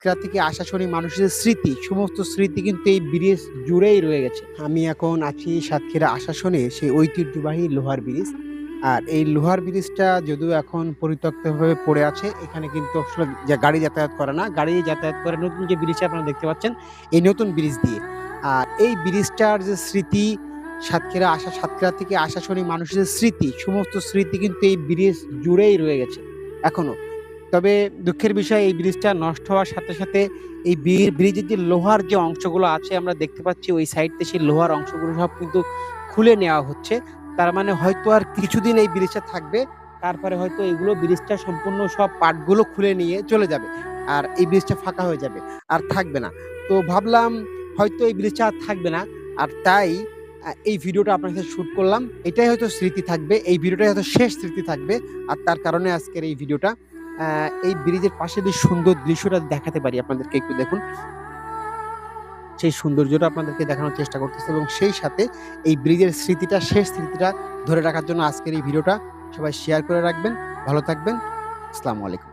সাতক্ষীরা থেকে আশাশুনি মানুষের স্মৃতি, সমস্ত স্মৃতি কিন্তু এই ব্রিজ জুড়েই রয়ে গেছে। আমি এখন আছি সাতক্ষীরা আশাশুনে সেই ঐতিহ্যবাহী লোহার ব্রিজ। আর এই লোহার ব্রিজটা যদিও এখন পরিত্যক্তভাবে পড়ে আছে, এখানে কিন্তু আসলে গাড়ি যাতায়াত করে না। গাড়ি যাতায়াত করে নতুন যে ব্রিজটা আপনারা দেখতে পাচ্ছেন, এই নতুন ব্রিজ দিয়ে। আর এই ব্রিজটার যে স্মৃতি, সাতক্ষীরা থেকে আশাশুনি মানুষের স্মৃতি, সমস্ত স্মৃতি কিন্তু এই ব্রিজ জুড়েই রয়ে গেছে এখনো। তবে দুঃখের বিষয়, এই ব্রিজটা নষ্ট হওয়ার সাথে সাথে এই ব্রিজের যে লোহার যে অংশগুলো আছে আমরা দেখতে পাচ্ছি, ওই সাইড থেকে সেই লোহার অংশগুলো সব কিন্তু খুলে নেওয়া হচ্ছে। তার মানে হয়তো আর কিছুদিন এই ব্রিজটা থাকবে, তারপরে হয়তো এগুলো ব্রিজটা সম্পূর্ণ সব পার্টগুলো খুলে নিয়ে চলে যাবে, আর এই ব্রিজটা ফাঁকা হয়ে যাবে, আর থাকবে না। তো ভাবলাম হয়তো এই ব্রিজটা আর থাকবে না, আর তাই এই ভিডিওটা আপনার সাথে শুট করলাম। এটাই হয়তো স্মৃতি থাকবে, এই ভিডিওটাই হয়তো শেষ স্মৃতি থাকবে। আর তার কারণে আজকের এই ভিডিওটা। এই ব্রিজের পাশে যে সুন্দর দৃশ্যটা দেখাতে পারি আপনাদেরকে, একটু দেখুন। সেই সৌন্দর্যটা আপনাদেরকে দেখানোর চেষ্টা করতেছি, এবং সেই সাথে এই ব্রিজের স্মৃতিটা, শেষ স্মৃতিটা ধরে রাখার জন্য আজকের এই ভিডিওটা সবাই শেয়ার করে রাখবেন। ভালো থাকবেন। আসসালামু আলাইকুম।